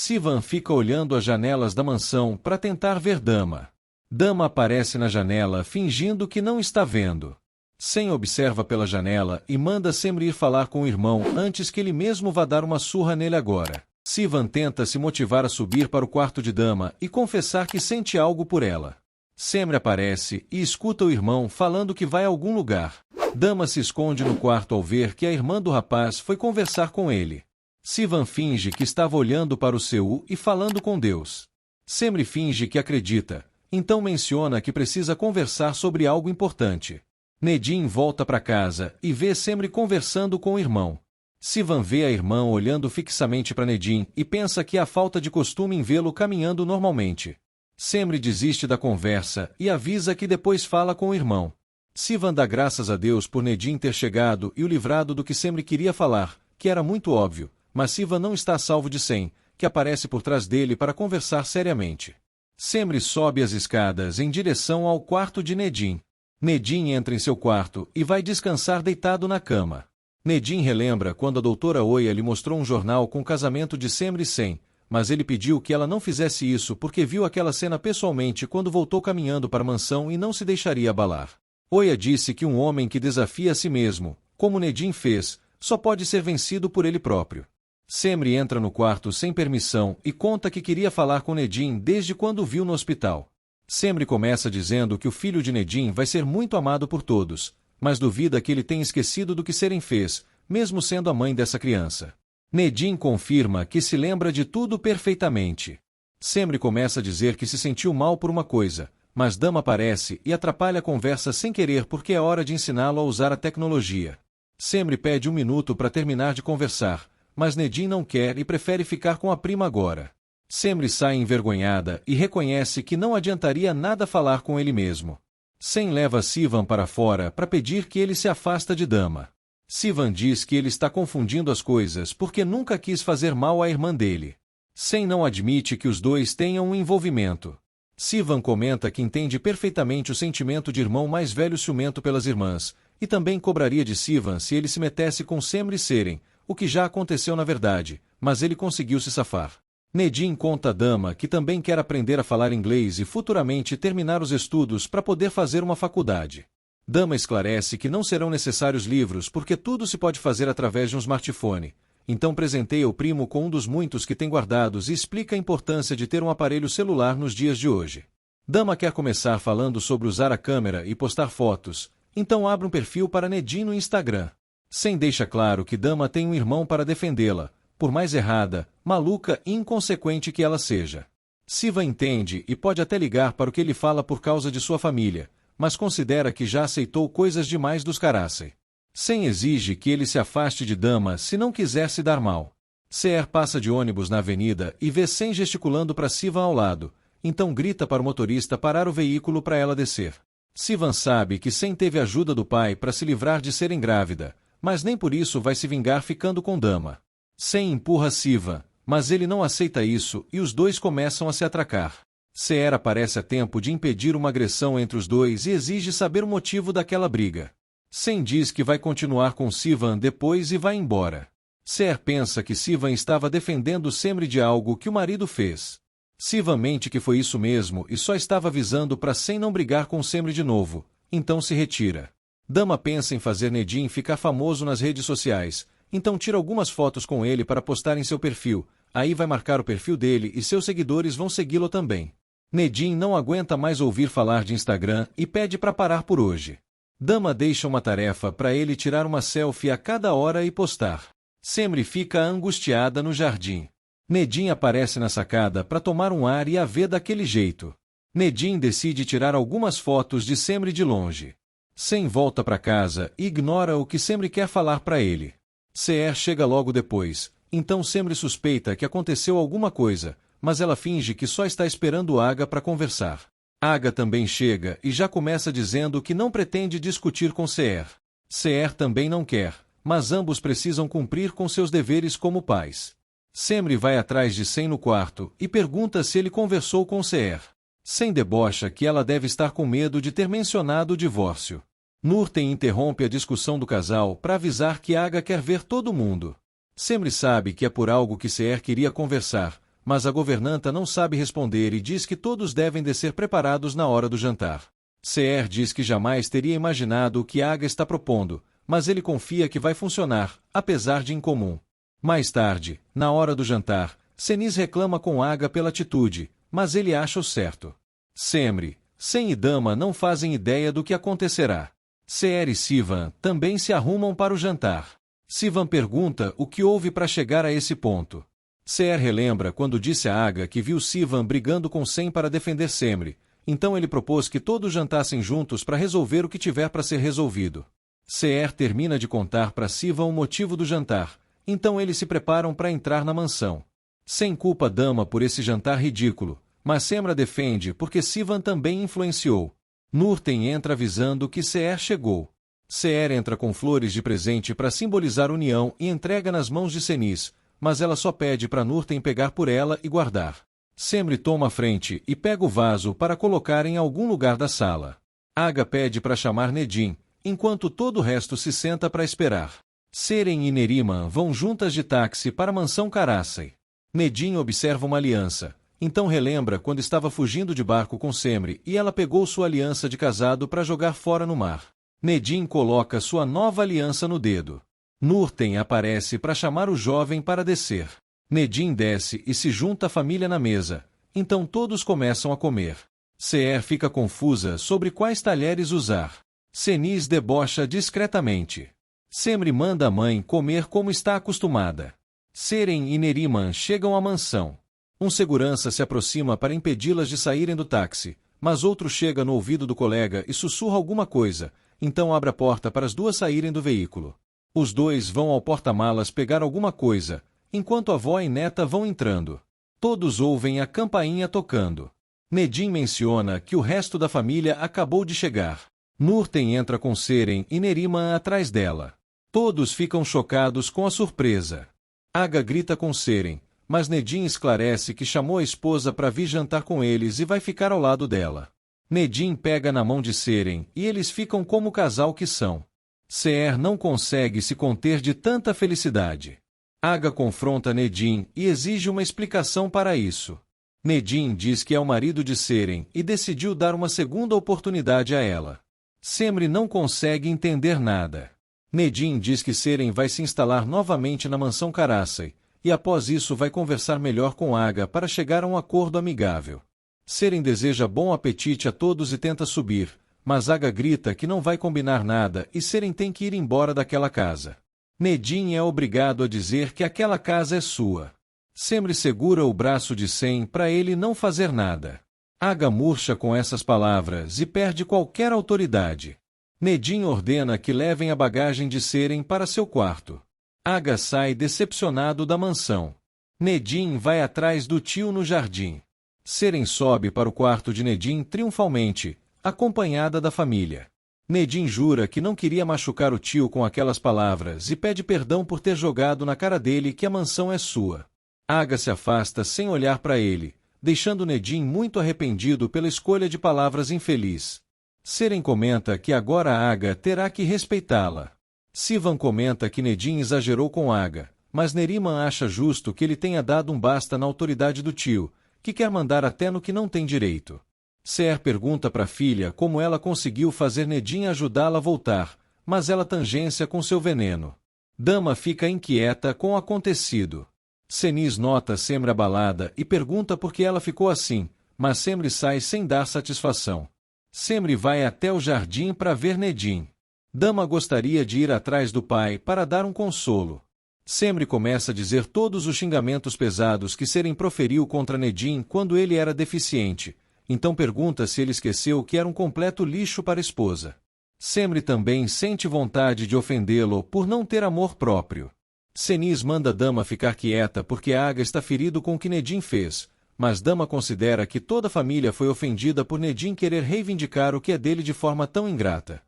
Sivan fica olhando as janelas da mansão para tentar ver Dama. Dama aparece na janela fingindo que não está vendo. Sem observa pela janela e manda Semri ir falar com o irmão antes que ele mesmo vá dar uma surra nele agora. Sivan tenta se motivar a subir para o quarto de Dama e confessar que sente algo por ela. Semri aparece e escuta o irmão falando que vai a algum lugar. Dama se esconde no quarto ao ver que a irmã do rapaz foi conversar com ele. Sivan finge que estava olhando para o céu e falando com Deus. Semri finge que acredita, então menciona que precisa conversar sobre algo importante. Nedim volta para casa e vê Semri conversando com o irmão. Sivan vê a irmã olhando fixamente para Nedim e pensa que há falta de costume em vê-lo caminhando normalmente. Semri desiste da conversa e avisa que depois fala com o irmão. Sivan dá graças a Deus por Nedim ter chegado e o livrado do que Semri queria falar, que era muito óbvio, mas Sivan não está a salvo de Sem, que aparece por trás dele para conversar seriamente. Semri sobe as escadas em direção ao quarto de Nedim. Nedim entra em seu quarto e vai descansar deitado na cama. Nedim relembra quando a doutora Oia lhe mostrou um jornal com o casamento de Semri e Sem, mas ele pediu que ela não fizesse isso porque viu aquela cena pessoalmente quando voltou caminhando para a mansão e não se deixaria abalar. Oia disse que um homem que desafia a si mesmo, como Nedim fez, só pode ser vencido por ele próprio. Semri entra no quarto sem permissão e conta que queria falar com Nedim desde quando o viu no hospital. Semri começa dizendo que o filho de Nedim vai ser muito amado por todos, mas duvida que ele tenha esquecido do que Seren fez, mesmo sendo a mãe dessa criança. Nedim confirma que se lembra de tudo perfeitamente. Semri começa a dizer que se sentiu mal por uma coisa, mas Dama aparece e atrapalha a conversa sem querer porque é hora de ensiná-lo a usar a tecnologia. Semri pede 1 minuto para terminar de conversar, mas Nedim não quer e prefere ficar com a prima agora. Semri sai envergonhada e reconhece que não adiantaria nada falar com ele mesmo. Sem leva Sivan para fora para pedir que ele se afasta de Dama. Sivan diz que ele está confundindo as coisas porque nunca quis fazer mal à irmã dele. Sem não admite que os dois tenham um envolvimento. Sivan comenta que entende perfeitamente o sentimento de irmão mais velho ciumento pelas irmãs, e também cobraria de Sivan se ele se metesse com Semri e Seren, o que já aconteceu na verdade, mas ele conseguiu se safar. Nedim conta a Dama que também quer aprender a falar inglês e futuramente terminar os estudos para poder fazer uma faculdade. Dama esclarece que não serão necessários livros porque tudo se pode fazer através de um smartphone, então presenteia o primo com um dos muitos que tem guardados e explica a importância de ter um aparelho celular nos dias de hoje. Dama quer começar falando sobre usar a câmera e postar fotos, então abre um perfil para Nedim no Instagram. Sem deixa claro que Dama tem um irmão para defendê-la, por mais errada, maluca e inconsequente que ela seja. Siva entende e pode até ligar para o que ele fala por causa de sua família, mas considera que já aceitou coisas demais dos Karasei. Sem exige que ele se afaste de Dama se não quiser se dar mal. Ser passa de ônibus na avenida e vê Sem gesticulando para Sivan ao lado, então grita para o motorista parar o veículo para ela descer. Sivan sabe que Sem teve ajuda do pai para se livrar de ser grávida, mas nem por isso vai se vingar ficando com Dama. Sem empurra Sivan, mas ele não aceita isso e os dois começam a se atracar. Seer aparece a tempo de impedir uma agressão entre os dois e exige saber o motivo daquela briga. Sem diz que vai continuar com Sivan depois e vai embora. Seer pensa que Sivan estava defendendo Semri de algo que o marido fez. Sivan mente que foi isso mesmo e só estava avisando para Sem não brigar com Semri de novo, então se retira. Dama pensa em fazer Nedim ficar famoso nas redes sociais, então tira algumas fotos com ele para postar em seu perfil, aí vai marcar o perfil dele e seus seguidores vão segui-lo também. Nedim não aguenta mais ouvir falar de Instagram e pede para parar por hoje. Dama deixa uma tarefa para ele tirar uma selfie a cada hora e postar. Semri fica angustiada no jardim. Nedim aparece na sacada para tomar um ar e a vê daquele jeito. Nedim decide tirar algumas fotos de Semri de longe. Sem volta para casa e ignora o que Semri quer falar para ele. Seer chega logo depois, então Semri suspeita que aconteceu alguma coisa, mas ela finge que só está esperando Aga para conversar. Aga também chega e já começa dizendo que não pretende discutir com Seer. Seer também não quer, mas ambos precisam cumprir com seus deveres como pais. Semri vai atrás de Sem no quarto e pergunta se ele conversou com Seer. Sem debocha que ela deve estar com medo de ter mencionado o divórcio. Nurten interrompe a discussão do casal para avisar que Aga quer ver todo mundo. Semri sabe que é por algo que Seer queria conversar, mas a governanta não sabe responder e diz que todos devem descer preparados na hora do jantar. Seher diz que jamais teria imaginado o que Aga está propondo, mas ele confia que vai funcionar, apesar de incomum. Mais tarde, na hora do jantar, Senis reclama com Aga pela atitude, mas ele acha o certo. Semri, Sem e Dama não fazem ideia do que acontecerá. Seher e Sivan também se arrumam para o jantar. Sivan pergunta o que houve para chegar a esse ponto. Seher relembra quando disse a Aga que viu Sivan brigando com Sem para defender Semri, então ele propôs que todos jantassem juntos para resolver o que tiver para ser resolvido. Seher termina de contar para Sivan o motivo do jantar, então eles se preparam para entrar na mansão. Sem culpa Dama por esse jantar ridículo, mas Semra defende porque Sivan também influenciou. Nurten entra avisando que Seher chegou. Seher entra com flores de presente para simbolizar união e entrega nas mãos de Senis, mas ela só pede para Nurten pegar por ela e guardar. Semri toma a frente e pega o vaso para colocar em algum lugar da sala. Aga pede para chamar Nedim, enquanto todo o resto se senta para esperar. Seren e Neriman vão juntas de táxi para a mansão Karasai. Nedim observa uma aliança, então relembra quando estava fugindo de barco com Semri e ela pegou sua aliança de casado para jogar fora no mar. Nedim coloca sua nova aliança no dedo. Nurten aparece para chamar o jovem para descer. Nedim desce e se junta à família na mesa, então todos começam a comer. Seher fica confusa sobre quais talheres usar. Senis debocha discretamente. Semri manda a mãe comer como está acostumada. Seren e Neriman chegam à mansão. Um segurança se aproxima para impedi-las de saírem do táxi, mas outro chega no ouvido do colega e sussurra alguma coisa, então abre a porta para as duas saírem do veículo. Os dois vão ao porta-malas pegar alguma coisa, enquanto a avó e neta vão entrando. Todos ouvem a campainha tocando. Nedim menciona que o resto da família acabou de chegar. Nurten entra com Seren e Neriman atrás dela. Todos ficam chocados com a surpresa. Aga grita com Seren, mas Nedim esclarece que chamou a esposa para vir jantar com eles e vai ficar ao lado dela. Nedim pega na mão de Seren e eles ficam como o casal que são. Seher não consegue se conter de tanta felicidade. Aga confronta Nedim e exige uma explicação para isso. Nedim diz que é o marido de Seren e decidiu dar uma segunda oportunidade a ela. Semri não consegue entender nada. Nedim diz que Seren vai se instalar novamente na mansão Karasai, e após isso vai conversar melhor com Aga para chegar a um acordo amigável. Seren deseja bom apetite a todos e tenta subir, mas Aga grita que não vai combinar nada e Seren tem que ir embora daquela casa. Nedim é obrigado a dizer que aquela casa é sua. Semri segura o braço de Sem para ele não fazer nada. Aga murcha com essas palavras e perde qualquer autoridade. Nedim ordena que levem a bagagem de Seren para seu quarto. Aga sai decepcionado da mansão. Nedim vai atrás do tio no jardim. Seren sobe para o quarto de Nedim triunfalmente, acompanhada da família. Nedim jura que não queria machucar o tio com aquelas palavras e pede perdão por ter jogado na cara dele que a mansão é sua. Aga se afasta sem olhar para ele, deixando Nedim muito arrependido pela escolha de palavras infeliz. Seren comenta que agora Aga terá que respeitá-la. Sivan comenta que Nedim exagerou com Aga, mas Neriman acha justo que ele tenha dado um basta na autoridade do tio, que quer mandar até no que não tem direito. Seher pergunta para a filha como ela conseguiu fazer Nedim ajudá-la a voltar, mas ela tangência com seu veneno. Dama fica inquieta com o acontecido. Senis nota Semri abalada e pergunta por que ela ficou assim, mas Semri sai sem dar satisfação. Semri vai até o jardim para ver Nedim. Dama gostaria de ir atrás do pai para dar um consolo. Semri começa a dizer todos os xingamentos pesados que Seren proferiu contra Nedim quando ele era deficiente, então pergunta se ele esqueceu que era um completo lixo para a esposa. Semri também sente vontade de ofendê-lo por não ter amor próprio. Senis manda Dama ficar quieta porque Aga está ferido com o que Nedim fez, mas Dama considera que toda a família foi ofendida por Nedim querer reivindicar o que é dele de forma tão ingrata.